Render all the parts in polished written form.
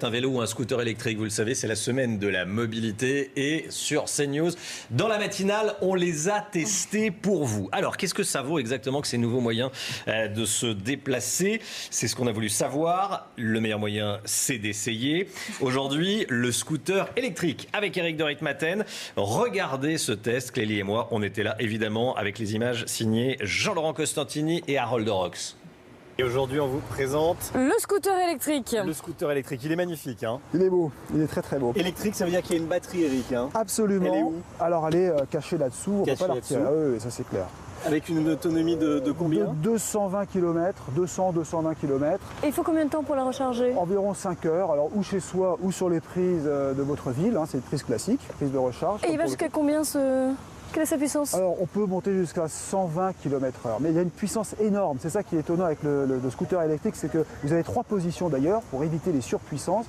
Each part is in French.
Un vélo ou un scooter électrique, vous le savez, c'est la semaine de la mobilité et sur CNews, dans la matinale, on les a testés pour vous. Alors, qu'est-ce que ça vaut exactement que ces nouveaux moyens de se déplacer? C'est ce qu'on a voulu savoir. Le meilleur moyen, c'est d'essayer. Aujourd'hui, le scooter électrique avec Eric de Ritmaten. Regardez ce test, Clélie et moi, on était là évidemment avec les images signées Jean-Laurent Costantini et Harold Rox. Et aujourd'hui, on vous présente le scooter électrique. Le scooter électrique, il est magnifique. Hein. Il est beau, il est très très beau. Électrique, ça veut dire qu'il y a une batterie, Eric. Hein. Absolument. Elle est où? Alors elle est cachée là-dessous, on ne peut pas la retirer. Ah, oui, ça c'est clair. Avec une autonomie de combien? De 220 km, 200-220 km. Et il faut combien de temps pour la recharger? Environ 5 heures, alors ou chez soi ou sur les prises de votre ville, hein, c'est une prise classique, prise de recharge. Et il va jusqu'à combien Quelle est sa puissance? Alors on peut monter jusqu'à 120 km/h, mais il y a une puissance énorme. C'est ça qui est étonnant avec le scooter électrique, c'est que vous avez 3 positions d'ailleurs pour éviter les surpuissances.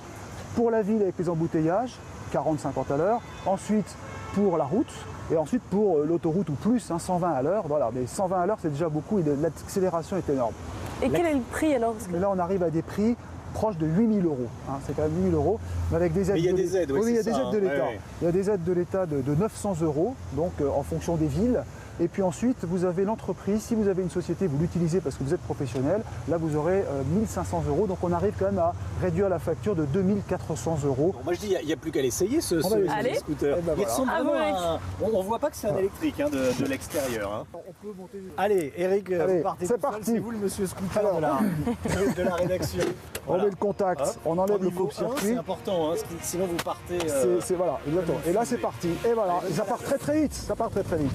Pour la ville avec les embouteillages, 40-50 à l'heure. Ensuite pour la route. Et ensuite pour l'autoroute ou plus, hein, 120 à l'heure. Voilà, mais 120 à l'heure c'est déjà beaucoup et l'accélération est énorme. Et quel est le prix alors? Mais là on arrive à des prix proche de 8 000 €. Hein, c'est quand même 8 000 €, mais avec des aides. Mais il y a des aides, oui, il y a des ça, aides de l'État. Ouais. Il y a des aides de l'État de 900 €, donc en fonction des villes. Et puis ensuite, vous avez l'entreprise. Si vous avez une société, vous l'utilisez parce que vous êtes professionnel. Là, vous aurez 1 500 €. Donc on arrive quand même à réduire la facture de 2 400 €. Bon, moi je dis, il n'y a plus qu'à l'essayer ce scooter. Eh ben, Il ressemble voilà. vraiment on ne voit pas que c'est un électrique hein, de l'extérieur. Hein. Allez, Eric, Allez, vous partez c'est tout seul, parti. c'est vous le monsieur scooter Alors. de la rédaction. On met le contact, Hop. on enlève le Niveau coupe-circuit. 1, c'est important, hein, sinon vous partez... C'est voilà, exactement. Et là c'est parti. Et voilà, ça part très très vite. Ça part très très vite.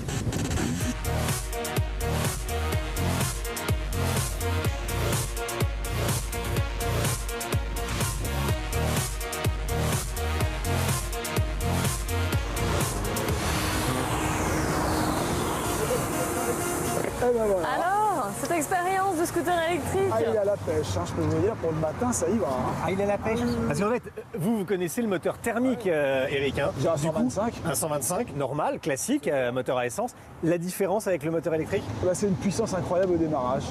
Et ben voilà. Alors, cette expérience de scooter électrique? Ah, il est à la pêche, hein, je peux vous dire, pour le matin, ça y va. Hein. Ah, il est à la pêche. Parce qu'en fait, vous connaissez le moteur thermique, Eric. Hein. J'ai un Du coup, 125. un 125, normal, classique, moteur à essence. La différence avec le moteur électrique? Là, c'est une puissance incroyable au démarrage.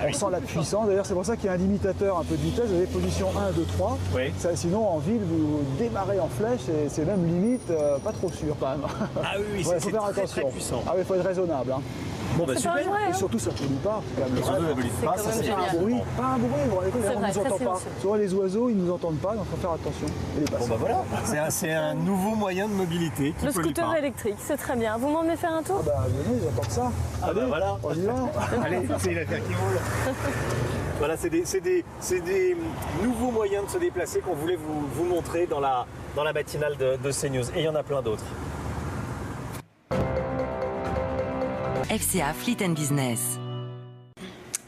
On sent la puissance. D'ailleurs, c'est pour ça qu'il y a un limitateur un peu de vitesse. Vous avez position 1, 2, 3. Oui. Ça, sinon, en ville, vous démarrez en flèche et c'est même limite pas trop sûr quand même. Ah oui, Ouais, c'est faut faire très, attention. très puissant. Ah oui, il faut être raisonnable. Hein. Bon, bah C'est super. pas vrai, Et hein. surtout, ça ne pollue pas. Quand même. Et surtout, la volée de pas, quand ça même c'est génial. Pas un bruit, pas un bruit. Vous vous rendez compte, C'est on vrai, ne nous très entend pas. silencieux. Souvent, les oiseaux, ils ne nous entendent pas, donc il faut faire attention. Et les Bon passants. bah voilà, c'est un nouveau moyen de mobilité qui Le pollue scooter pas. électrique, c'est très bien. Vous m'emmenez faire un tour? Ah bah, venez, ils entendent ça. Ah Allez, bah voilà. on y va. Allez, c'est l'affaire qui roule. Voilà, c'est des nouveaux moyens de se déplacer qu'on voulait vous montrer dans la matinale de CNews. Et il y en a plein d'autres. FCA Fleet and Business.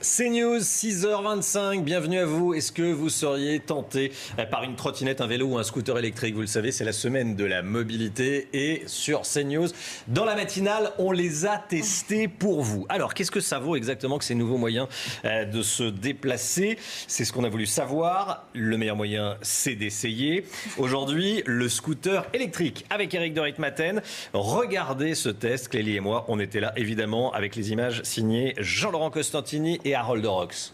CNews, 6h25, bienvenue à vous. Est-ce que vous seriez tenté par une trottinette, un vélo ou un scooter électrique? Vous le savez, c'est la semaine de la mobilité et sur CNews, dans la matinale, on les a testés pour vous. Alors, qu'est-ce que ça vaut exactement que ces nouveaux moyens de se déplacer? C'est ce qu'on a voulu savoir. Le meilleur moyen, c'est d'essayer. Aujourd'hui, le scooter électrique avec Eric de Ritmaten. Regardez ce test, Clélie et moi, on était là évidemment avec les images signées Jean-Laurent Costantini et Harold Rox.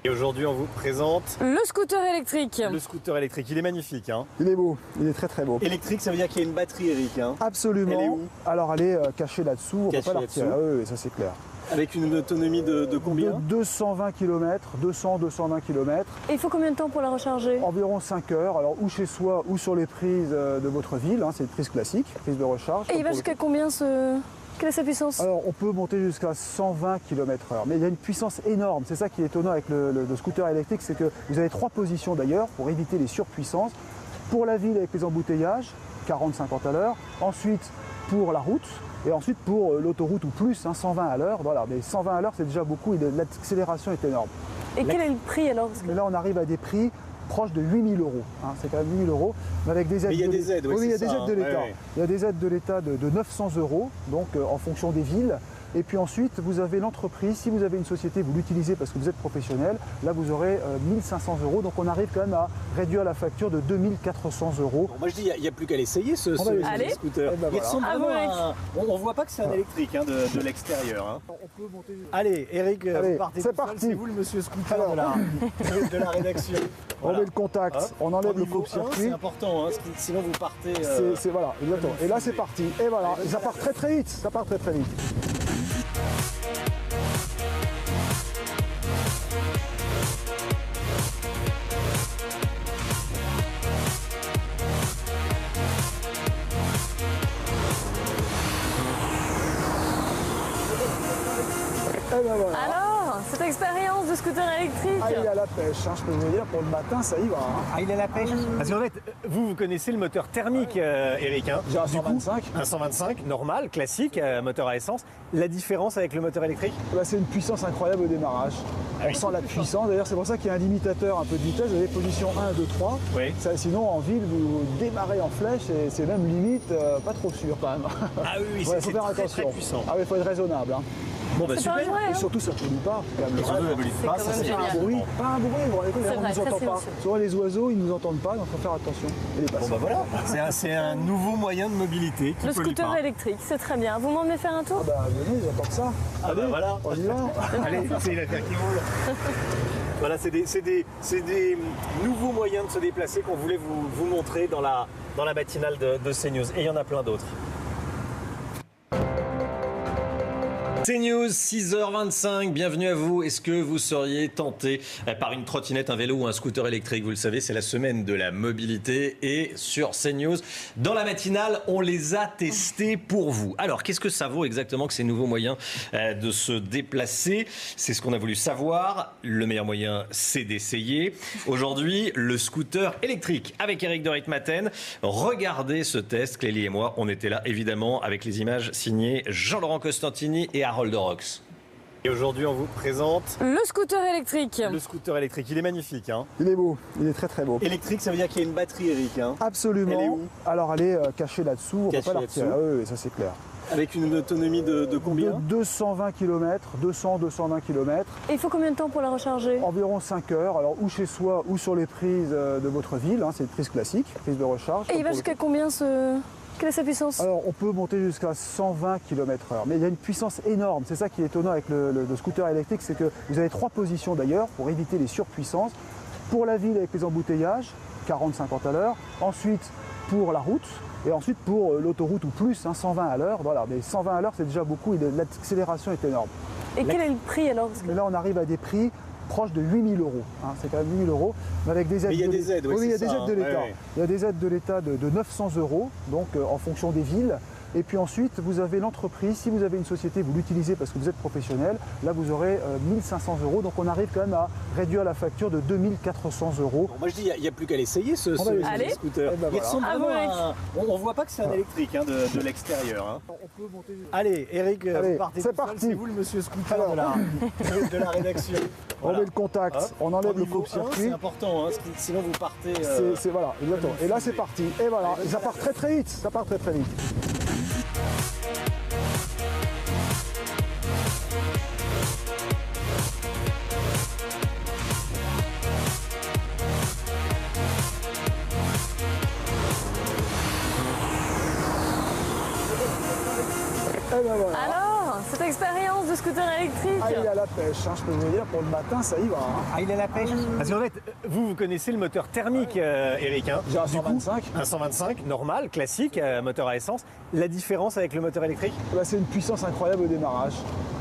Et aujourd'hui, on vous présente le scooter électrique. le scooter électrique. Il est magnifique. Hein. Il est beau, il est très très beau. Électrique, ça veut dire qu'il y a une batterie, Eric. Hein. Absolument. Elle est où? Alors elle est cachée là-dessous, on ne peut Cachée pas la retirer. là-dessous. Ah, oui, ça c'est clair. Avec une autonomie de combien? De 220 km, 200-220 km. Et il faut combien de temps pour la recharger? Environ 5 heures, alors ou chez soi ou sur les prises de votre ville, hein, c'est une prise classique, prise de recharge. Et il va jusqu'à combien Quelle est sa puissance? Alors on peut monter jusqu'à 120 km/h, mais il y a une puissance énorme. C'est ça qui est étonnant avec le scooter électrique, c'est que vous avez 3 positions d'ailleurs pour éviter les surpuissances. Pour la ville avec les embouteillages, 40-50 à l'heure. Ensuite pour la route. Et ensuite pour l'autoroute ou plus, hein, 120 à l'heure. Voilà, mais 120 à l'heure c'est déjà beaucoup et l'accélération est énorme. Et quel est le prix alors? Mais là on arrive à des prix proches de 8 000 €. Hein, c'est quand même 8 000 €, mais avec des aides. Mais il y a des aides, oui, il y a c'est des ça, aides de hein. l'État. Ouais, ouais. Il y a des aides de l'État de 900 €, donc en fonction des villes. Et puis ensuite, vous avez l'entreprise. Si vous avez une société, vous l'utilisez parce que vous êtes professionnel. Là, vous aurez 1500 €. Donc on arrive quand même à réduire la facture de 2400 €. Bon, moi je dis, il n'y a plus qu'à l'essayer ce Allez. scooter. Eh ben Il voilà. ressemble À vraiment vous, Eric. à on voit pas que c'est un électrique de l'extérieur. Hein. On peut monter. Allez, Eric, Allez, vous partez c'est tout seul, parti. c'est vous le monsieur scooter Alors. de la rédaction. On met le contact, Hop. on enlève le Niveau 1, coupe-circuit. c'est important, hein, sinon vous partez... C'est voilà, exactement. Et là c'est parti. Et voilà, ça part très très vite. Ça part très très vite. Et ben voilà. Alors, cette expérience de scooter électrique. Ah, il est à la pêche, hein, je peux vous dire, pour le matin ça y va. Hein. Ah, il est à la pêche. Parce qu'en fait, vous connaissez le moteur thermique, Eric. Hein. J'ai un Du coup, 125. un 125, normal, classique, moteur à essence. La différence avec le moteur électrique? Là, c'est une puissance incroyable au démarrage. On sent la puissance, d'ailleurs c'est pour ça qu'il y a un limitateur un peu de vitesse, vous avez position 1, 2, 3. Oui. Ça, sinon en ville vous démarrez en flèche et c'est même limite pas trop sûr quand même. Ah oui, Ouais, c'est faut faire très, attention. très puissant. Ah oui, il faut être raisonnable. Hein. Bon, bah C'est pas super. vrai, Et hein. surtout ça ne pollue pas. Quand même. Surtout, la volute C'est pas, quand ça même c'est génial. Pas un bruit, pas un bruit, vous vous rendez compte, C'est on vrai, ne nous très entend pas. silencieux. Souvent les oiseaux ils ne nous entendent pas, donc il faut faire attention. Et les Bon passants. bah voilà, c'est un nouveau moyen de mobilité qui Le pollue scooter pas. électrique, c'est très bien. Vous m'emmenez faire un tour? Ah bah venez, ils entendent ça. Ah Allez, bah voilà. on y va. Allez, c'est l'affaire qui roule. Voilà, c'est des nouveaux moyens de se déplacer qu'on voulait vous montrer dans la matinale de CNews. Et il y en a plein d'autres. CNews, 6h25, bienvenue à vous. Est-ce que vous seriez tenté par une trottinette, un vélo ou un scooter électrique? Vous le savez, c'est la semaine de la mobilité et sur CNews, dans la matinale, on les a testés pour vous. Alors, qu'est-ce que ça vaut exactement que ces nouveaux moyens de se déplacer? C'est ce qu'on a voulu savoir. Le meilleur moyen, c'est d'essayer. Aujourd'hui, le scooter électrique avec Eric de Ritmaten. Regardez ce test, Clélie et moi, on était là évidemment avec les images signées Jean-Laurent Costantini et Harold Rox. Et aujourd'hui, on vous présente Le scooter électrique. le scooter électrique. Il est magnifique. Hein. Il est beau, il est très très beau. Électrique, ça veut dire qu'il y a une batterie, Eric. Hein. Absolument. Elle est où? Alors elle est cachée là-dessous, on ne peut Cachée pas la retirer. là-dessous. Ah oui, ça c'est clair. Avec une autonomie de combien? De 220 km, 200-220 km, Et il faut combien de temps pour la recharger? environ 5 heures, alors ou chez soi ou sur les prises de votre ville, hein, c'est une prise classique, prise de recharge. Et il comme va pour jusqu'à combien ce... Quelle est sa puissance? Alors on peut monter jusqu'à 120 km/h, mais il y a une puissance énorme, c'est ça qui est étonnant avec le scooter électrique, c'est que vous avez 3 positions d'ailleurs pour éviter les surpuissances. Pour la ville avec les embouteillages, 40-50 à l'heure, ensuite pour la route, et ensuite pour l'autoroute ou plus, hein, 120 à l'heure. Voilà, mais 120 à l'heure c'est déjà beaucoup, l'accélération est énorme. Et quel est le prix alors? Parce que- Mais là on arrive à des prix proches de 8 000 €. Hein, c'est quand même 8 000 €, mais avec des aides. Mais il y a de des l'État. aides, oui, Oui, il y a c'est des ça, aides de hein. l'État. Ouais, ouais. Il y a des aides de l'État de 900 €, donc en fonction des villes. Et puis ensuite, vous avez l'entreprise. Si vous avez une société, vous l'utilisez parce que vous êtes professionnel. Là, vous aurez 1500 €. Donc on arrive quand même à réduire la facture de 2400 €. Bon, moi je dis, il n'y a plus qu'à l'essayer ce On va l'essayer. Allez. scooter. Eh ben Il voilà. ressemble À vous, vraiment Eric. à on voit pas que c'est un électrique de l'extérieur. Hein. On peut monter. Allez, Eric, Allez, vous partez c'est tout seul, parti. c'est vous le monsieur scooter Alors. de la rédaction. On Voilà. met le contact, Hop. on enlève le Niveau 1, coupe-circuit. c'est important, hein, sinon vous partez... C'est voilà, exactement. Et là c'est parti. Et voilà, ça part très très vite. Ça part très très vite. Et ben voilà. Alors, cette expérience de scooter électrique. Ah, il est à la pêche, hein, je peux vous dire, pour le matin ça y va. Hein. Ah, il est à la pêche. Parce qu'en fait, vous connaissez le moteur thermique, Eric. Hein. J'ai un Du coup, 125. un 125, normal, classique, moteur à essence. La différence avec le moteur électrique? Là, c'est une puissance incroyable au démarrage.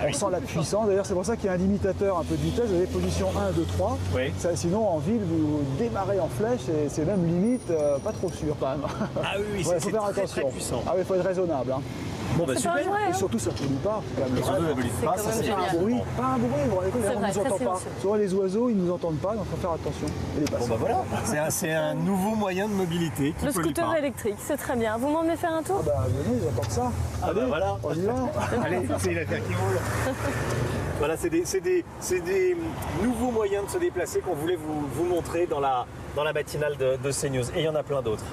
On sent la puissance, d'ailleurs c'est pour ça qu'il y a un limitateur un peu de vitesse, vous avez position 1, 2, 3. Oui. Ça, sinon en ville vous démarrez en flèche et c'est même limite pas trop sûr quand même. Ah oui, Ouais, c'est faut faire très, attention. très puissant. Ah oui, il faut être raisonnable. Hein. Bon, bah C'est pas super. vrai, Et hein. surtout ça ne pollue pas quand même. Surtout la volute C'est pas, quand ça même c'est génial. Un bruit, pas un bruit, vous vous rendez compte, C'est on vrai, ne nous très entend pas. silencieux. Souvent les oiseaux ils ne nous entendent pas, donc il faut faire attention. Et les Bon passants. bah voilà, c'est un nouveau moyen de mobilité qui Le pollue scooter pas. électrique, c'est très bien. Vous m'emmenez faire un tour? Ah bah venez, ils entendent ça. Ah Allez, bah voilà. on y va. Allez, c'est l'affaire qui roule. Voilà, c'est des nouveaux moyens de se déplacer qu'on voulait vous montrer dans la matinale de CNews. Et il y en a plein d'autres.